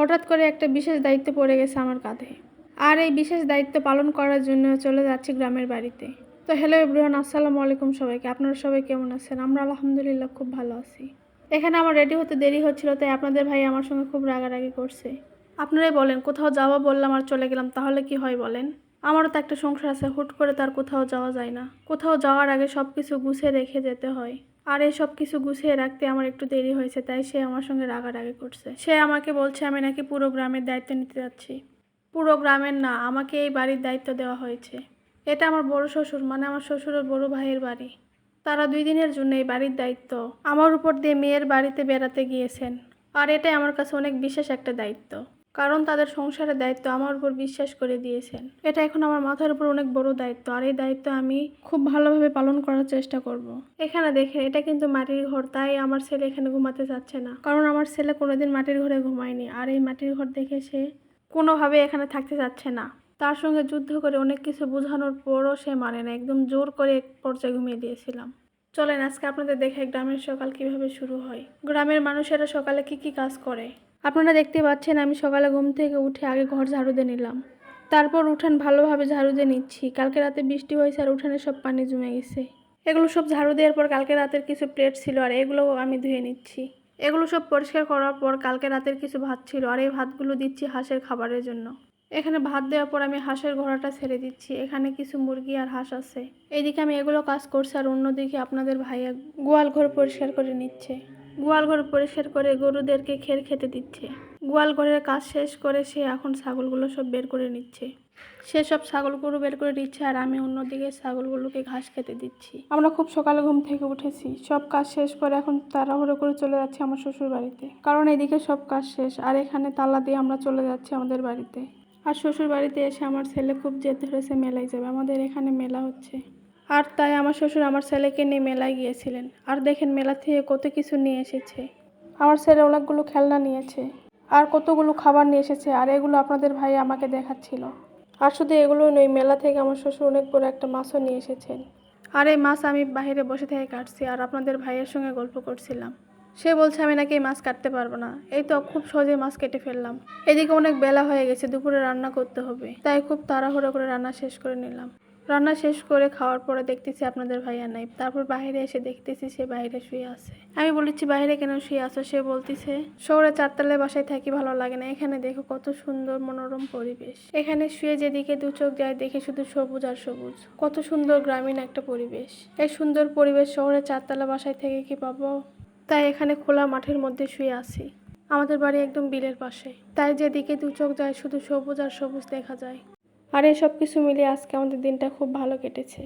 হঠাৎ করে একটা বিশেষ দায়িত্ব পড়ে গেছে আমার কাঁধে। আর এই বিশেষ দায়িত্ব পালন করার জন্য চলে যাচ্ছি গ্রামের বাড়িতে। তো হ্যালো এভরিওয়ান, আসসালামু আলাইকুম সবাইকে। আপনারা সবাই কেমন আছেন? আমরা আলহামদুলিল্লাহ খুব ভালো আছি। এখানে আমার রেডি হতে দেরি হচ্ছিল, তাই আপনাদের ভাই আমার সঙ্গে খুব রাগারাগি করছে। আপনারাই বলেন, কোথাও যাওয়া বললাম আর চলে গেলাম, তাহলে কি হয় বলেন? আমারও তো একটা সংসার আছে, হুট করে তার কোথাও যাওয়া যায় না। কোথাও যাওয়ার আগে সব কিছু গুছিয়ে রেখে যেতে হয়। আর এই সব কিছু গুছিয়ে রাখতে আমার একটু দেরি হয়েছে, তাই সে আমার সঙ্গে রাগারাগি করছে। সে আমাকে বলছে আমি নাকি পুরো গ্রামের দায়িত্ব নিতে যাচ্ছি। পুরো গ্রামের না, আমাকে এই বাড়ির দায়িত্ব দেওয়া হয়েছে। এটা আমার বড় শ্বশুর, মানে আমার শ্বশুরের বড় ভাইয়ের বাড়ি। তারা 2 দিনের জন্য এই বাড়ির দায়িত্ব আমার উপর দিয়ে মেয়ের বাড়িতে বেড়াতে গিয়েছেন। আর এটাই আমার কাছে অনেক বিশেষ একটা দায়িত্ব, কারণ তাদের সংসারের দায়িত্ব আমার উপর বিশ্বাস করে দিয়েছেন। এটা এখন আমার মাথার উপর অনেক বড় দায়িত্ব, আর এই দায়িত্ব আমি খুব ভালোভাবে পালন করার চেষ্টা করব। এখানে দেখেন, এটা কিন্তু মাটির ঘর, তাই আমার ছেলে এখানে ঘুমাতে চাচ্ছে না, কারণ আমার ছেলে কোনোদিন মাটির ঘরে ঘুমায়নি। আর এই মাটির ঘর দেখে সে কোনোভাবে এখানে থাকতে চাচ্ছে না। তার সঙ্গে যুদ্ধ করে অনেক কিছু বোঝানোর পরও সে মানে না, একদম জোর করে এক পর্যায়ে ঘুমিয়ে দিয়েছিলাম। চলেন আজকে আপনাদের দেখাই গ্রামের সকাল কিভাবে শুরু হয়, গ্রামের মানুষেরা সকালে কি কি কাজ করে। আপনারা দেখতে পাচ্ছেন, আমি সকালে ঘুম থেকে উঠে আগে ঘর ঝাড়ু দিয়ে নিলাম। তারপর উঠান ভালোভাবে ঝাড়ু দিয়ে নিচ্ছি। কালকে রাতে বৃষ্টি হয়েছে আর উঠানে সব পানি জমে গেছে। এগুলো সব ঝাড়ু দেওয়ার পর কালকে রাতের কিছু প্লেট ছিল, আর এগুলোও আমি ধুয়ে নিচ্ছি। এগুলো সব পরিষ্কার করার পর কালকে রাতের কিছু ভাত ছিল, আর এই ভাতগুলো দিচ্ছি হাঁসের খাবারের জন্য। এখানে ভাত দেওয়ার পর আমি হাঁসের ঘোড়াটা ছেড়ে দিচ্ছি। এখানে কিছু মুরগি আর হাঁস আছে। এইদিকে আমি এগুলো কাজ করছি, আর অন্যদিকে আপনাদের ভাইয়া গোয়াল ঘর পরিষ্কার করে নিচ্ছে। গোয়াল ঘর পরিষ্কার করে গরুদেরকে খের খেতে দিচ্ছে। গোয়াল ঘরের কাজ শেষ করে সে এখন ছাগলগুলো সব বের করে নিচ্ছে। সে সব ছাগল গরু বের করে দিচ্ছে, আর আমি অন্যদিকে ছাগলগুলোকে ঘাস খেতে দিচ্ছি। আমরা খুব সকালে ঘুম থেকে উঠেছি, সব কাজ শেষ করে এখন তাড়াহুড়ো করে চলে যাচ্ছি আমার শ্বশুর বাড়িতে, কারণ এদিকে সব কাজ শেষ। আর এখানে তালা দিয়ে আমরা চলে যাচ্ছি আমাদের বাড়িতে। আর শ্বশুর বাড়িতে এসে আমার ছেলে খুব জেদ ধরেছে মেলায় যাবে, আমাদের এখানে মেলা হচ্ছে। আর তাই আমার শ্বশুর আমার ছেলেকে নিয়ে মেলায় গিয়েছিলেন। আর দেখেন মেলা থেকে কত কিছু নিয়ে এসেছে। আমার ছেলে অনেকগুলো খেলনা নিয়েছে, আর কতগুলো খাবার নিয়ে এসেছে, আর এগুলো আপনাদের ভাই আমাকে দেখাচ্ছিল। আর শুধু এগুলো নয়, মেলা থেকে আমার শ্বশুর অনেক বড় একটা মাছও নিয়ে এসেছেন। আর এই মাছ আমি বাইরে বসে থেকে কাটছি, আর আপনাদের ভাইয়ের সঙ্গে গল্প করছিলাম। সে বলছে আমি নাকি এই মাছ কাটতে পারবো না। এই তো খুব সহজে মাছ কেটে ফেললাম। এদিকে অনেক বেলা হয়ে গেছে, দুপুরে রান্না করতে হবে, তাই খুব তাড়াহুড়ো করে রান্না শেষ করে নিলাম। রান্না শেষ করে খাওয়ার পরে দেখতেছি আপনাদের ভাইয়া নাই। তারপর বাইরে এসে দেখতেছি সে বাইরে শুয়ে আছে। আমি বলেছি বাইরে কেন শুয়ে আছো? সে বলতেছে শহরে 4 তলায় বাসায় থাকি, ভালো লাগে না। এখানে দেখো কত সুন্দর মনোরম পরিবেশ। এখানে শুয়ে যেদিকে 2 চোখ যায় দেখে শুধু সবুজ আর সবুজ। কত সুন্দর গ্রামীণ একটা পরিবেশ। এই সুন্দর পরিবেশ শহরে 4 তলা বাসায় থেকে কি পাবো? তাই এখানে খোলা মাঠের মধ্যে শুয়ে আছি। আমাদের বাড়ি একদম বিলের পাশে, তাই যেদিকে 2 চোখ যায় শুধু সবুজ আর সবুজ দেখা যায়। আর এই সব কিছু মিলিয়ে আজকে আমাদের দিনটা খুব ভালো কেটেছে।